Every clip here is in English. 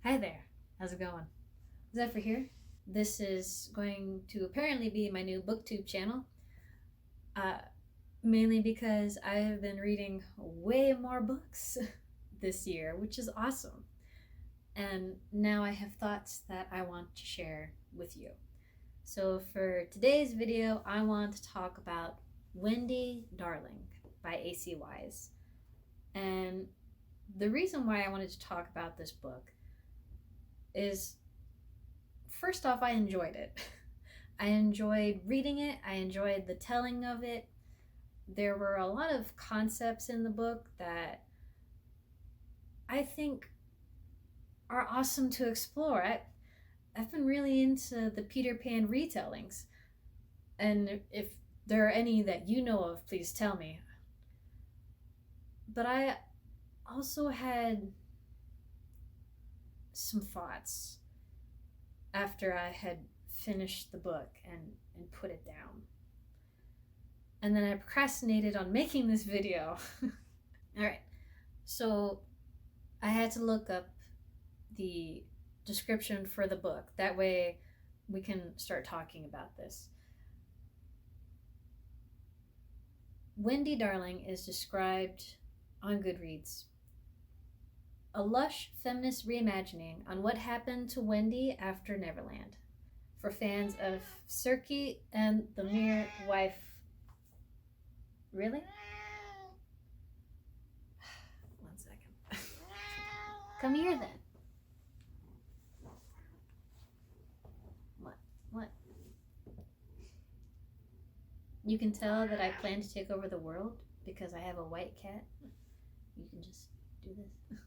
Hi there, how's it going? Zephyr here. This is going to apparently be my new booktube channel, uh, mainly because I have been reading way more books this year, which is awesome. And now I have thoughts that I want to share with you. So for today's video, I want to talk about Wendy, Darling by A.C. Wise. And the reason why I wanted to talk about this book is, first off, I enjoyed it. I enjoyed reading it. I enjoyed the telling of it. There were a lot of concepts in the book that I think are awesome to explore. I've been really into the Peter Pan retellings. And if there are any that you know of, please tell me. But I also had some thoughts after I had finished the book and put it down. And then I procrastinated on making this video. All right, so I had to look up the description for the book. That way we can start talking about this. Wendy Darling is described on Goodreads. A lush feminist reimagining on what happened to Wendy after Neverland, for fans of Circe and the Mere Wife. Really? One second. Come here then. What? You can tell that I plan to take over the world because I have a white cat. You can just do this.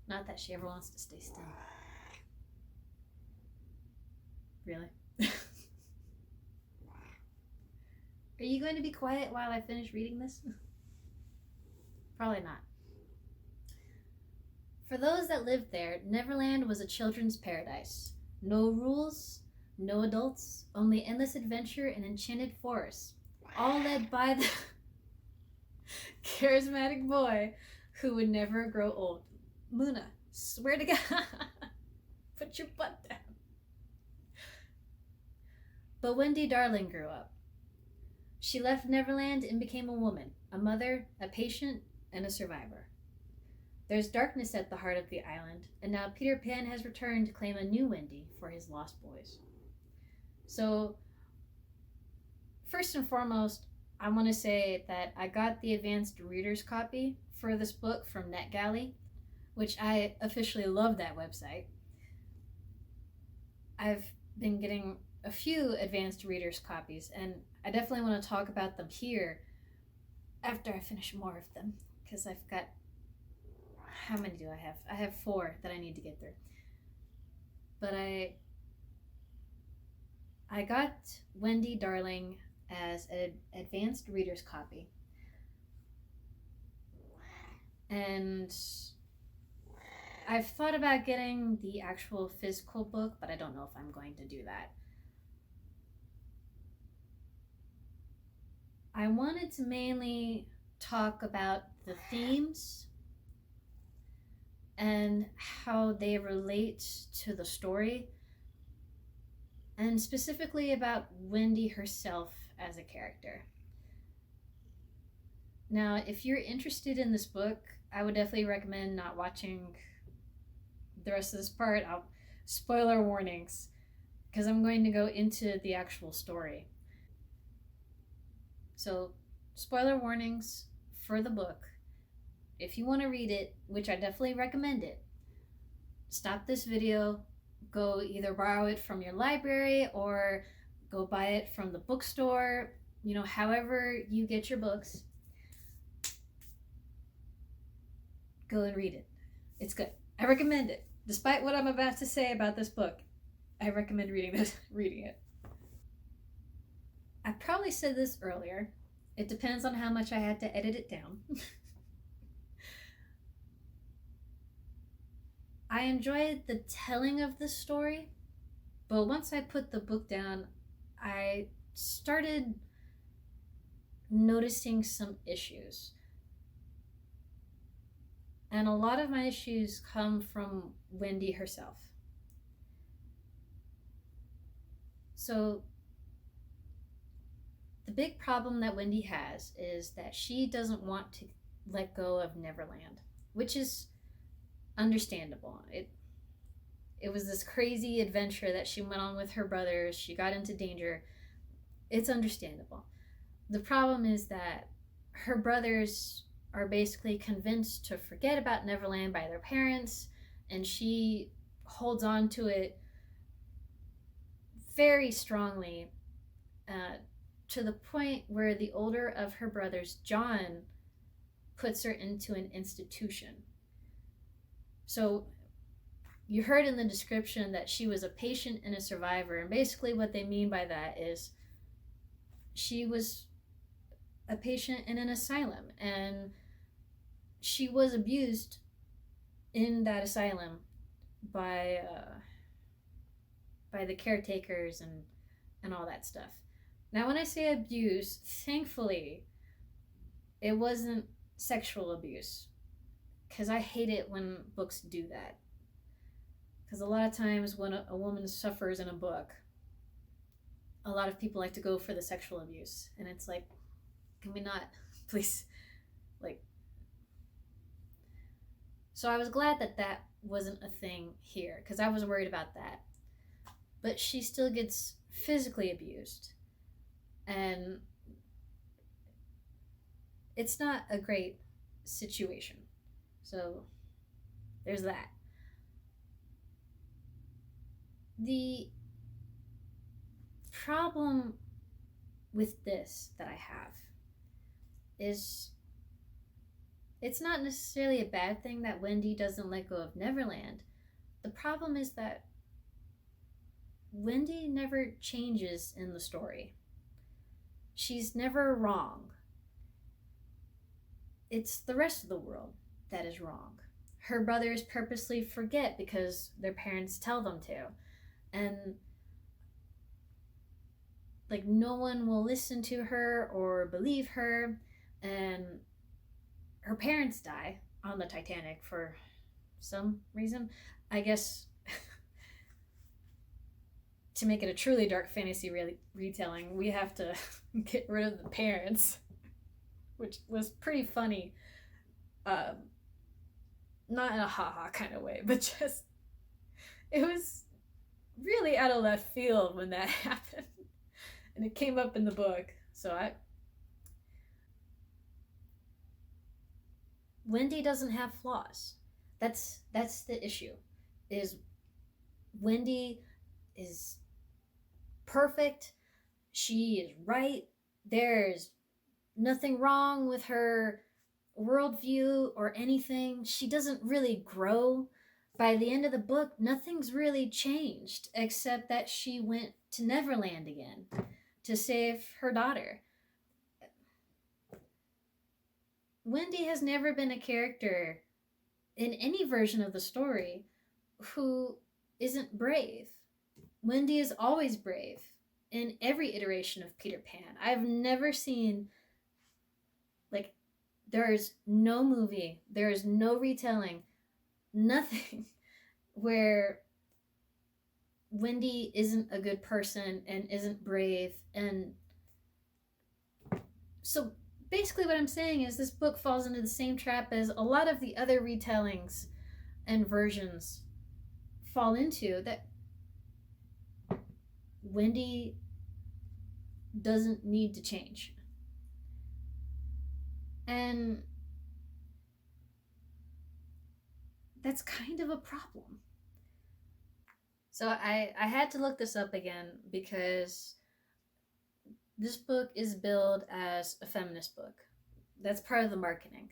Not that she ever wants to stay still. Really? Are you going to be quiet while I finish reading this? Probably not. For those that lived there, Neverland was a children's paradise. No rules, no adults, only endless adventure and enchanted forests, all led by the charismatic boy who would never grow old. Luna, swear to God, put your butt down. But Wendy Darling grew up. She left Neverland and became a woman, a mother, a patient, and a survivor. There's darkness at the heart of the island, and now Peter Pan has returned to claim a new Wendy for his lost boys. So, first and foremost, I want to say that I got the advanced reader's copy for this book from NetGalley, which I officially love that website. I've been getting a few advanced reader's copies, and I definitely want to talk about them here after I finish more of them, because I've got, how many do I have? I have 4 that I need to get through. But I got Wendy Darling as an advanced reader's copy, and I've thought about getting the actual physical book, but I don't know if I'm going to do that. I wanted to mainly talk about the themes and how they relate to the story, and specifically about Wendy herself as a character. Now, if you're interested in this book, I would definitely recommend not watching the rest of this part. Spoiler warnings, because I'm going to go into the actual story. So, spoiler warnings for the book. If you want to read it, which I definitely recommend it, stop this video, go either borrow it from your library or go buy it from the bookstore, however you get your books. Go and read it. It's good. I recommend it. Despite what I'm about to say about this book, I recommend reading it. I probably said this earlier. It depends on how much I had to edit it down. I enjoyed the telling of the story, but once I put the book down, I started noticing some issues. And a lot of my issues come from Wendy herself. So, the big problem that Wendy has is that she doesn't want to let go of Neverland, which is understandable. It was this crazy adventure that she went on with her brothers. She got into danger. It's understandable. The problem is that her brothers are basically convinced to forget about Neverland by their parents, and she holds on to it very strongly, to the point where the older of her brothers, John, puts her into an institution. So you heard in the description that she was a patient and a survivor, and basically what they mean by that is she was a patient in an asylum, and she was abused in that asylum by the caretakers and all that stuff. Now, when I say abuse, thankfully, it wasn't sexual abuse, because I hate it when books do that. Because a lot of times when a woman suffers in a book, a lot of people like to go for the sexual abuse, and it's like, can we not, please? Like, so I was glad that that wasn't a thing here, because I was worried about that. But she still gets physically abused, and it's not a great situation. So there's that. The problem with this that I have is it's not necessarily a bad thing that Wendy doesn't let go of Neverland. The problem is that Wendy never changes in the story. She's never wrong. It's the rest of the world that is wrong. Her brothers purposely forget because their parents tell them to. And like no one will listen to her or believe her, and her parents die on the Titanic for some reason. I guess to make it a truly dark fantasy retelling, we have to get rid of the parents, which was pretty funny. Not in a ha-ha kind of way, but just, it was really out of left field when that happened. And it came up in the book. So Wendy doesn't have flaws. That's the issue. Is Wendy is perfect. She is right. There's nothing wrong with her worldview or anything. She doesn't really grow. By the end of the book, nothing's really changed except that she went to Neverland again to save her daughter. Wendy has never been a character in any version of the story who isn't brave. Wendy is always brave in every iteration of Peter Pan. I've never seen, like, there's no movie, there's no retelling, nothing where Wendy isn't a good person and isn't brave. And so basically what I'm saying is this book falls into the same trap as a lot of the other retellings and versions fall into, that Wendy doesn't need to change. And that's kind of a problem. So I had to look this up again because this book is billed as a feminist book. That's part of the marketing.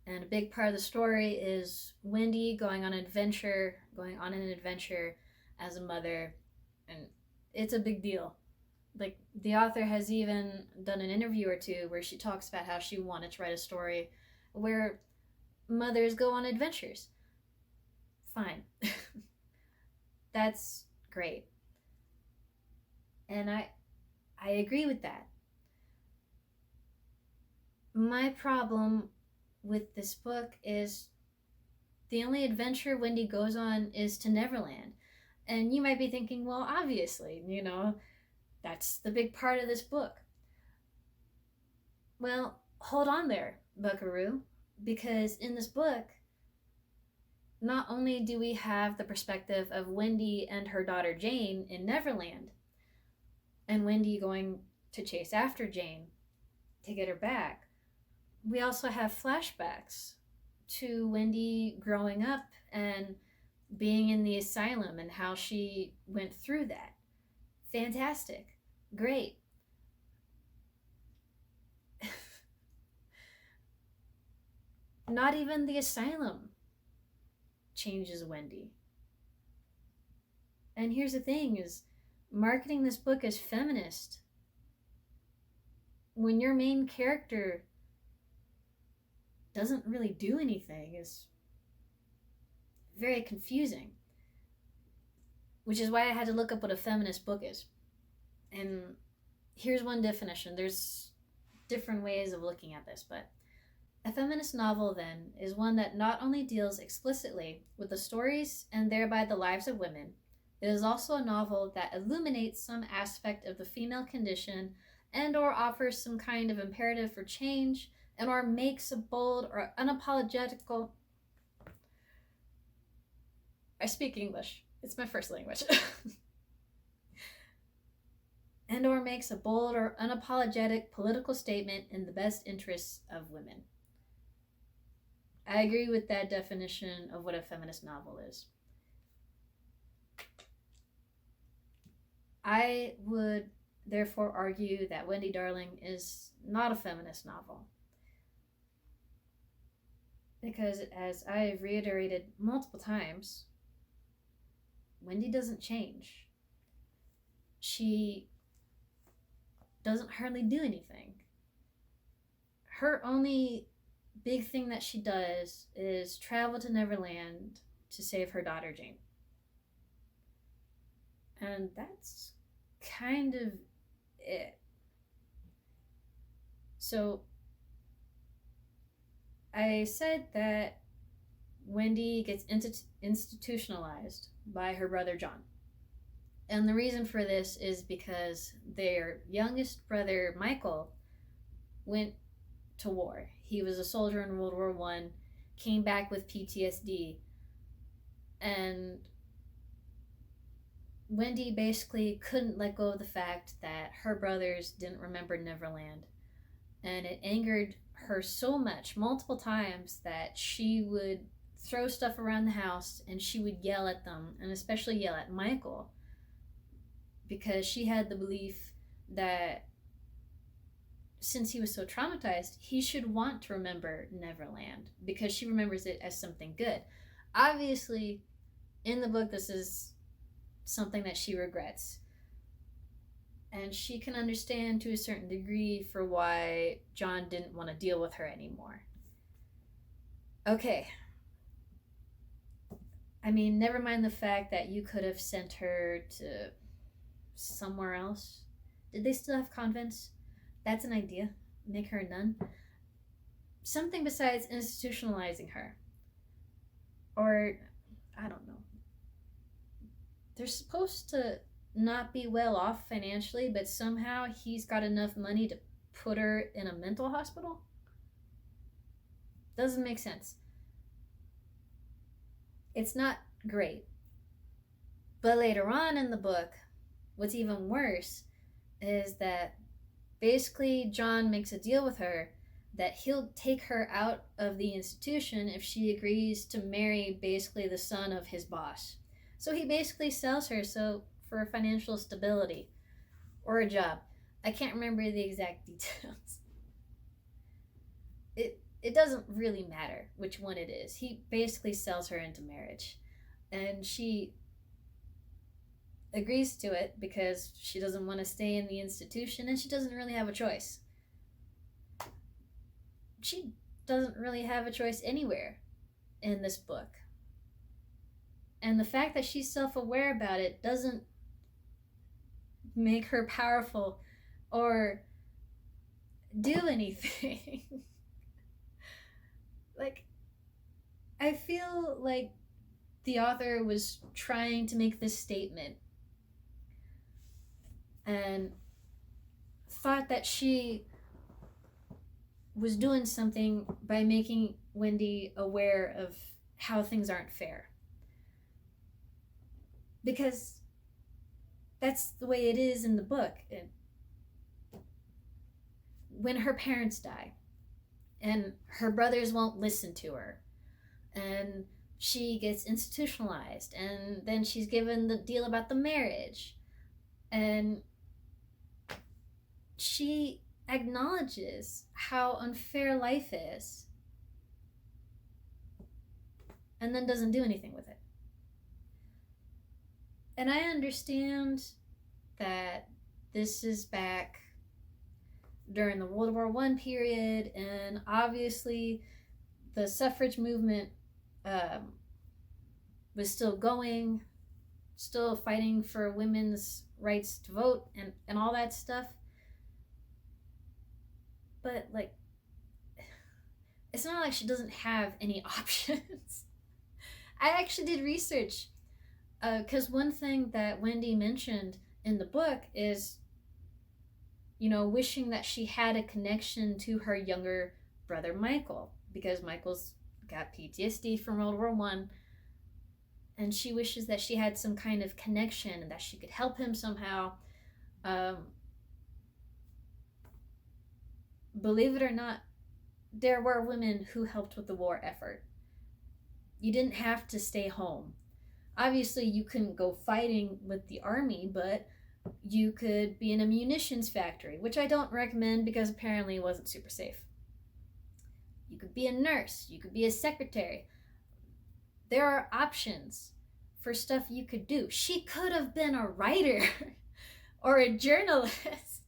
And a big part of the story is Wendy going on an adventure as a mother. And it's a big deal. Like, the author has even done an interview or two where she talks about how she wanted to write a story where mothers go on adventures. Fine. That's great. And I agree with that. My problem with this book is The only adventure Wendy goes on is to Neverland. And you might be thinking, well, obviously, that's the big part of this book. Well, hold on there, Buckaroo, because in this book, not only do we have the perspective of Wendy and her daughter Jane in Neverland, and Wendy going to chase after Jane to get her back, we also have flashbacks to Wendy growing up and being in the asylum and how she went through that. Fantastic. Great. Not even the asylum changes Wendy. And here's the thing is marketing this book as feminist when your main character doesn't really do anything is very confusing. Which is why I had to look up what a feminist book is. And here's one definition. There's different ways of looking at this, but a feminist novel, then, is one that not only deals explicitly with the stories and thereby the lives of women, it is also a novel that illuminates some aspect of the female condition and or offers some kind of imperative for change and or makes a bold or unapologetical... I speak English. It's my first language. And or makes a bold or unapologetic political statement in the best interests of women. I agree with that definition of what a feminist novel is. I would therefore argue that Wendy Darling is not a feminist novel. Because, as I've reiterated multiple times, Wendy doesn't change. She doesn't hardly do anything. Her only big thing that she does is travel to Neverland to save her daughter Jane. And that's kind of it. So I said that Wendy gets institutionalized by her brother John. And the reason for this is because their youngest brother, Michael, went to war. He was a soldier in World War I, came back with PTSD, and Wendy basically couldn't let go of the fact that her brothers didn't remember Neverland. And it angered her so much, multiple times, that she would throw stuff around the house and she would yell at them, and especially yell at Michael, because she had the belief that since he was so traumatized, he should want to remember Neverland because she remembers it as something good. Obviously, in the book, this is something that she regrets. And she can understand to a certain degree for why John didn't want to deal with her anymore. Okay. I mean, never mind the fact that you could have sent her to somewhere else. Did they still have convents? That's an idea. Make her a nun. Something besides institutionalizing her. Or, I don't know. They're supposed to not be well off financially, but somehow he's got enough money to put her in a mental hospital? Doesn't make sense. It's not great. But later on in the book, what's even worse is that basically John makes a deal with her that he'll take her out of the institution if she agrees to marry basically the son of his boss. So he basically sells her for financial stability or a job. I can't remember the exact details. It doesn't really matter which one it is. He basically sells her into marriage. And she agrees to it because she doesn't want to stay in the institution and she doesn't really have a choice. She doesn't really have a choice anywhere in this book. And the fact that she's self-aware about it doesn't make her powerful or do anything. Like, I feel like the author was trying to make this statement and thought that she was doing something by making Wendy aware of how things aren't fair. Because that's the way it is in the book. When her parents die and her brothers won't listen to her and she gets institutionalized and then she's given the deal about the marriage and she acknowledges how unfair life is and then doesn't do anything with it. And I understand that this is back during the World War I period, and obviously the suffrage movement was still going, still fighting for women's rights to vote and all that stuff. But, like, it's not like she doesn't have any options. I actually did research, because one thing that Wendy mentioned in the book is, wishing that she had a connection to her younger brother Michael, because Michael's got PTSD from World War I, and she wishes that she had some kind of connection and that she could help him somehow. Believe it or not, there were women who helped with the war effort. You didn't have to stay home. Obviously, you couldn't go fighting with the army, but you could be in a munitions factory, which I don't recommend because apparently it wasn't super safe. You could be a nurse. You could be a secretary. There are options for stuff you could do. She could have been a writer or a journalist.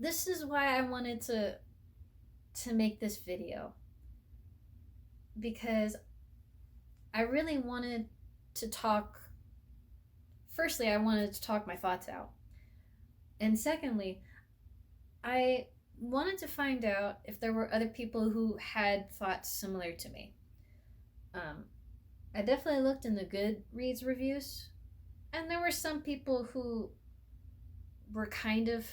This is why I wanted to make this video, because I really wanted to talk. Firstly, I wanted to talk my thoughts out. And secondly, I wanted to find out if there were other people who had thoughts similar to me. I definitely looked in the Goodreads reviews, and there were some people who were kind of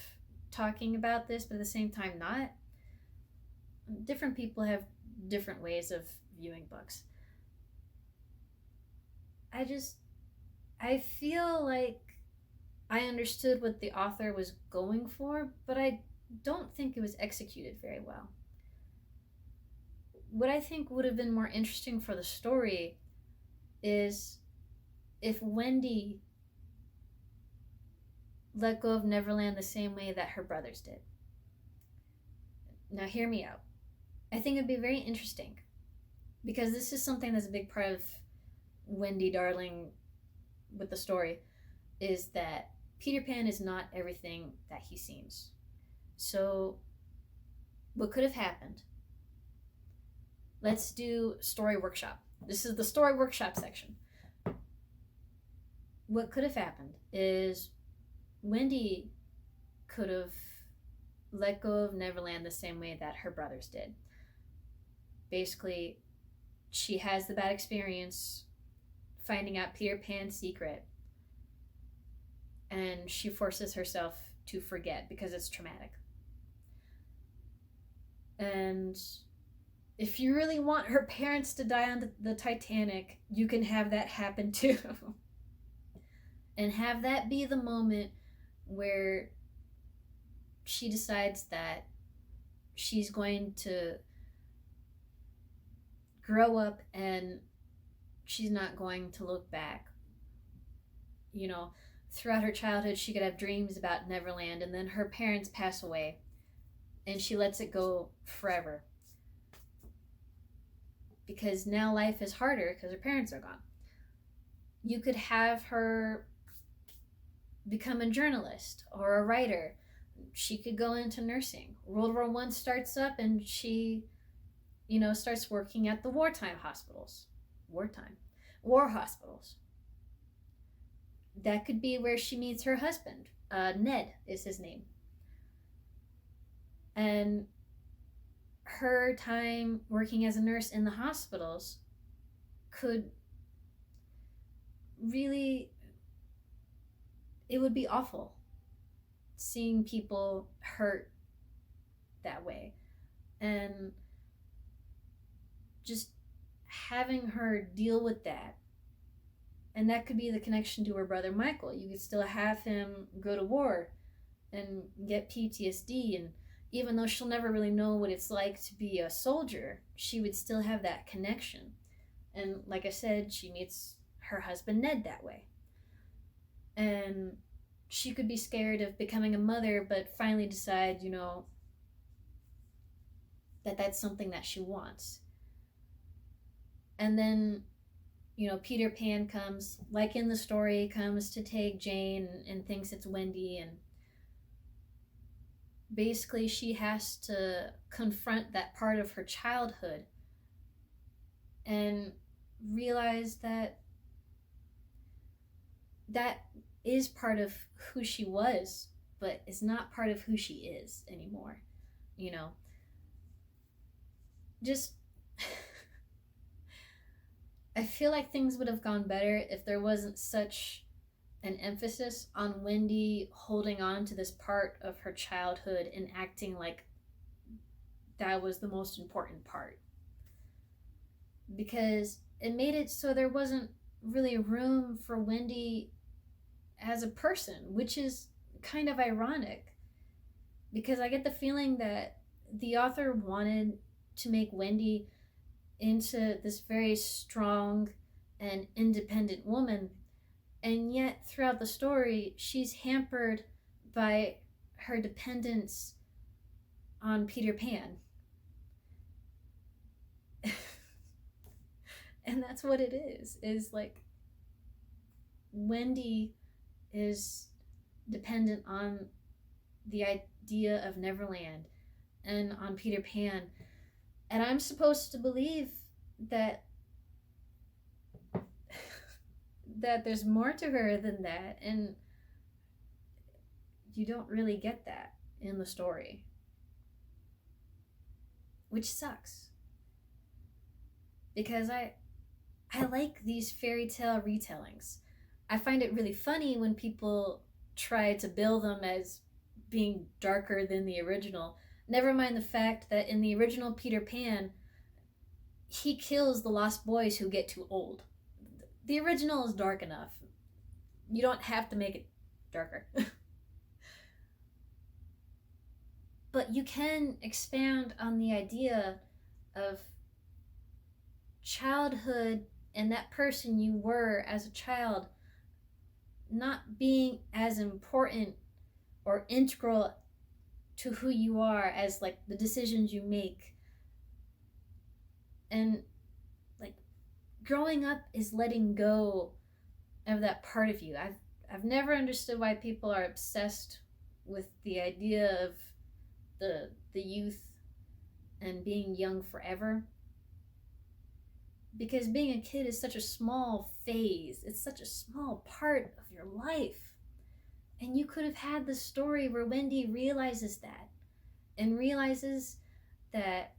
talking about this, but at the same time not. Different people have different ways of viewing books. I feel like I understood what the author was going for, but I don't think it was executed very well. What I think would have been more interesting for the story is if Wendy let go of Neverland the same way that her brothers did. Now, hear me out. I think it'd be very interesting, because this is something that's a big part of Wendy Darling with the story, is that Peter Pan is not everything that he seems. So, what could have happened? Let's do story workshop. This is the story workshop section. What could have happened is Wendy could have let go of Neverland the same way that her brothers did. Basically, she has the bad experience finding out Peter Pan's secret, and she forces herself to forget because it's traumatic. And if you really want her parents to die on the Titanic, you can have that happen too. And have that be the moment where she decides that she's going to grow up and she's not going to look back. Throughout her childhood, she could have dreams about Neverland, and then her parents pass away, and she lets it go forever. Because now life is harder because her parents are gone. You could have her become a journalist or a writer. She could go into nursing. World War I starts up, and she, starts working at the wartime hospitals. War hospitals. That could be where she meets her husband. Ned is his name. And her time working as a nurse in the hospitals could really, it would be awful seeing people hurt that way. And just having her deal with that. And that could be the connection to her brother Michael. You could still have him go to war and get PTSD. And even though she'll never really know what it's like to be a soldier, she would still have that connection. And like I said, she meets her husband Ned that way. And she could be scared of becoming a mother, but finally decide, that that's something that she wants. And then, Peter Pan comes, like in the story, comes to take Jane and thinks it's Wendy. And basically she has to confront that part of her childhood and realize that that is part of who she was, but is not part of who she is anymore. Just I feel like things would have gone better if there wasn't such an emphasis on Wendy holding on to this part of her childhood and acting like that was the most important part. Because it made it so there wasn't really room for Wendy as a person, which is kind of ironic. Because I get the feeling that the author wanted to make Wendy into this very strong and independent woman, and yet throughout the story she's hampered by her dependence on Peter Pan. And that's what it is like Wendy is dependent on the idea of Neverland and on Peter Pan. And I'm supposed to believe that there's more to her than that, and you don't really get that in the story, which sucks. Because I like these fairy tale retellings. I find it really funny when people try to bill them as being darker than the original. Never mind the fact that in the original Peter Pan, he kills the lost boys who get too old. The original is dark enough. You don't have to make it darker. But you can expand on the idea of childhood and that person you were as a child not being as important or integral to who you are as like the decisions you make. And like growing up is letting go of that part of you. I've never understood why people are obsessed with the idea of the youth and being young forever. Because being a kid is such a small phase. It's such a small part of your life. And you could have had the story where Wendy realizes that and realizes that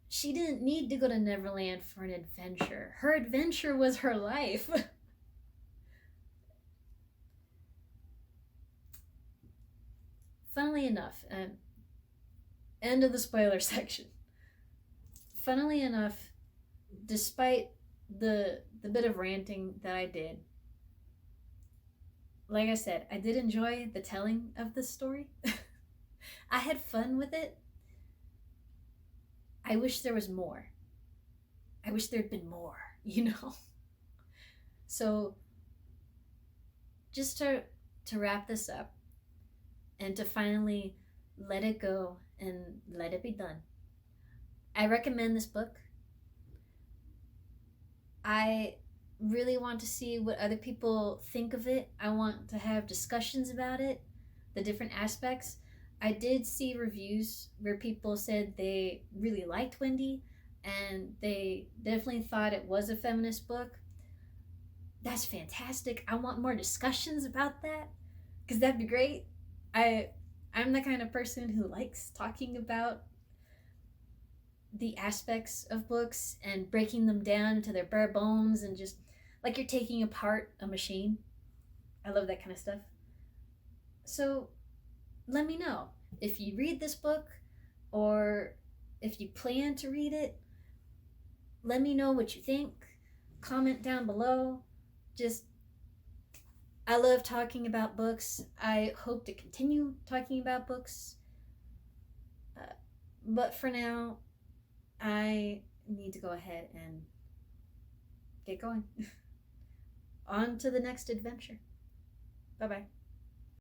she didn't need to go to Neverland for an adventure. Her adventure was her life. Funnily enough, end of the spoiler section. Funnily enough, despite the bit of ranting that I did, like I said, I did enjoy the telling of this story. I had fun with it. I wish there was more. I wish there'd been more, So, just to wrap this up and to finally let it go and let it be done, I recommend this book. I really want to see what other people think of it. I want to have discussions about it, the different aspects. I did see reviews where people said they really liked Wendy and they definitely thought it was a feminist book. That's fantastic. I want more discussions about that because that'd be great. I'm the kind of person who likes talking about the aspects of books and breaking them down to their bare bones and just like you're taking apart a machine. I love that kind of stuff. So let me know if you read this book or if you plan to read it. Let me know what you think. Comment down below. Just, I love talking about books. I hope to continue talking about books. But for now, I need to go ahead and get going. On to the next adventure. Bye bye.